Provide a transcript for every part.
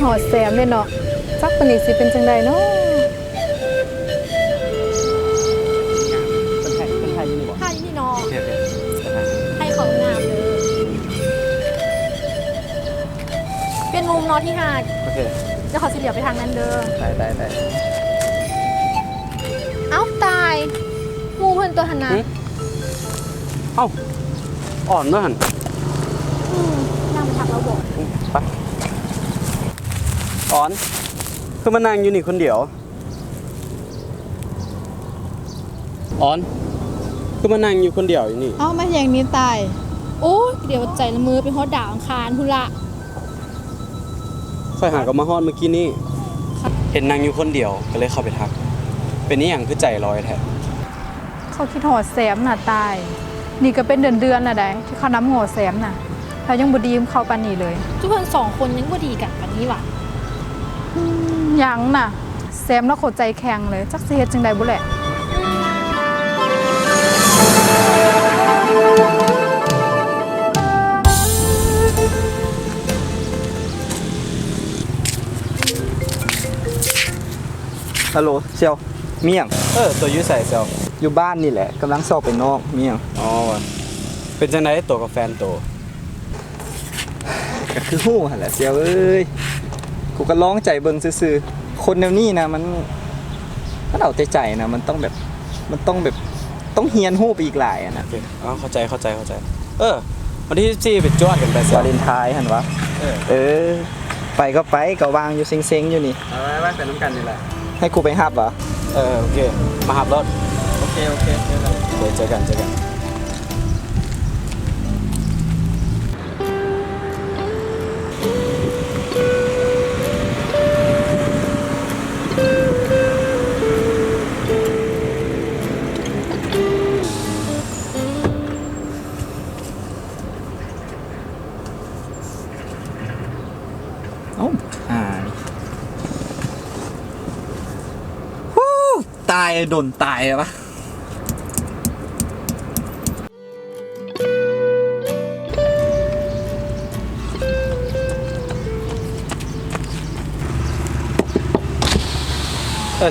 หอดแซมเลยเนาะจักปนิสิเป็นจังใดเนาะเป็นไทยนี่บ่ ท่าที่นี่เนาะ โอเคโอเค ให้ของงามเลยเป็นมุมเนาะที่หาด โอเค จะขอสิเหลียวไปทางนั้นเด้อ ได้ เอ้าตายงูเพิ่นตัวหันนะ เอ้าอ่อนด้วยหัน นั่งไปทักเราบอก ไปอ่อนคือมานั่งอยู่นี่คนเดียวอ่อนคือมานั่งอยู่คนเดียวอยู่นี่ เอ้ามาอย่างนี้ตาย โอ้ยเดี๋ยวใจละมือไปฮอดดาวอังคารพุ่นละ ค่อยหากับมาฮอดเมื่อกี้นี่เห็นนั่งอยู่คนเดียวก็เลยเข้าไปทัก เป็นนี่อย่างคือใจลอยแท้ เขาคิดหอดแซมน่ะตาย นี่ก็เป็นเดือนน่ะได้ที่เขาน้ำหอดแซมน่ะเรายังบดีมเข้าปานนี้เลย ทุกคนสองคนยังบ่ดีกันปานนี้ว่ะ ยังน่ะแซมแล้วโคตรใจแข็งเลยจักสิเฮ็ดจังใดบุแหละฮัลโหลเซียวเมี่ยง ตัวอยูใส่เซล อยู่บ้านนี่แหละกำลังสอบไปนอกเมี่ยง อ๋อว่ะเป็นจังไดตัวกับแฟนตัว ก็คือฮู้หั่นแหละเซียวเอ้ยกูก็ร้องใจเบิ่งซื่อๆคนแนวนี้นะมันเอาแต่ใจนะมันต้องแบบต้องเฮียนฮู้ไปอีกหลายอะนะ โอเคอ๋อเข้าใจวันที่14ไปจวดกันไปเซล วาเลนไทน์หั่นวะเออไปก็ไปก็วางอยู่เซ็งๆอยู่นี่ ไปเป็นน้ำกันนี่แหละ ให้กูไปฮับเหรอ โอเคมาหับรถ โอเคเจอกัน เดี๋ยวเจอกันเอ้านี่ฮู้ตายโดนตายอะปะ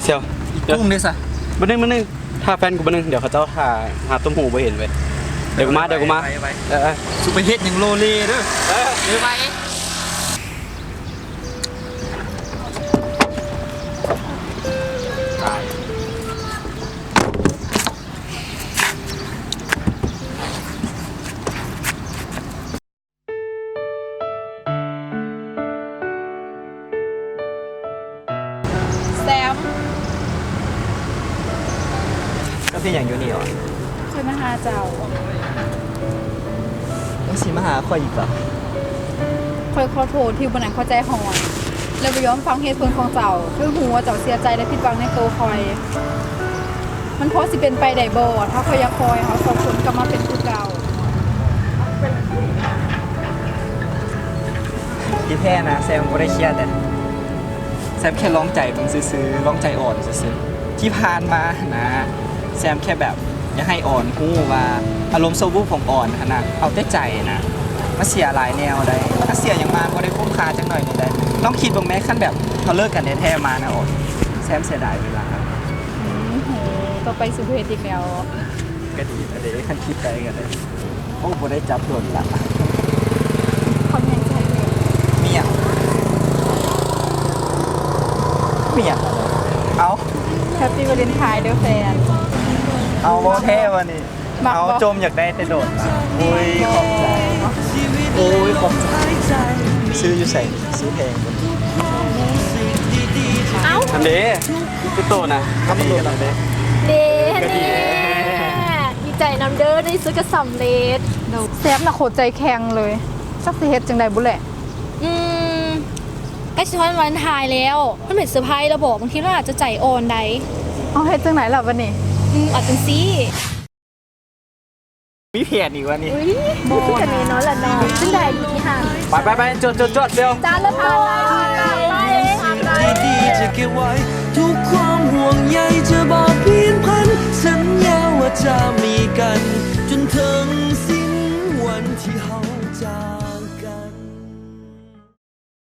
เซียวเดี๋ยว กุ้งดิสะ บันนึงถ้าแฟนกูบันนึงเดี๋ยวเขาเจ้าถ่าหาต้มหูไปเห็นเว้ยเดี๋ยวกูมาไปเออ สุไปเฮ็ดอย่างโลเลเด้อเดี๋ยวไป แซม ก็เป็นอย่างอยู่นี่เหรอ เคยมาหาเจ้า มึงสิมาหาข่อยอีกเหรอ คอยขอโทษที่วันนั้นเข้าใจหอนแล้วไปย้อมฟังเหตุผลของเจ้าคือหัวาเจ้าเสียใจและผิดหวังในตัวคอย มันเพราะสิเป็นไปได้บ่ถ้าคอยอยากคอยเขาสองคนกลับมาเป็นคือเก่า ที่แท้นะแซมบ่ได้เครียดแต่แซมแค่ร้องใจเบิ่งซื่อๆร้องใจอ่อนซื่อๆที่ผ่านมานะแซมแค่แบบอยากให้อ่อนฮู้ว่าอารมณ์โซบูของอ่อนหั่นนะเอาแต่ใจนะมาเสียหลายแนวได้ถ้าเสียอย่างมาบ่ได้คุ้มค่าจังหน่อยนี่ได้ลองคิดเบิ่งแม้คันแบบเขาเลิกกันแท้ๆมานะอ่อนแซมเสียดายเวลา ต่อไปสุภเหตุอีกแล้ว ก็ดีแต่เดี๋ยวคันคิดไปกันเลยโอ้บ่ได้จับโดนละ คอนแทนใจเลย เมียเอา แฮปปี้วาเลนไทน์เด้อแฟน เอาบ่เท่วันนี้ มักบ่ เอาจมอยากได้แต่โดดละโอ้ยขอบใจโอ้ยขอบใจซื้ออยู่ใส่ซื้อแพง เอ้า อันเด้คือโตนะ ครับมันโดนอะไร เด้แน่ดีใจนำเด้อได้ซื้อกระสำเร็จ แซมน่ะโคตรใจแข็งเลยจักสิเฮ็ดจังใดบุแหละ ใกล้สิฮอดวันทายแล้วมันเป็นเซอร์ไพรส์แล้วบอกบางทีเราอาจจะใจอ่อนได้ เอาเฮ็ดจังไหนล่ะวันนี้ อาจจังซี่ มีแผนอีกวันนี้ บ่กันนี่เนาะล่ะเนาะจังได๋ดีห่าง ไปจดเดียว จานละพันเลย ดีๆจะเก็บไว้ทุกความห่วงใยจะบอกเพียนพันสัญญาว่าจะมีกัน จนถึงสิ้นวันที่เฮาจาก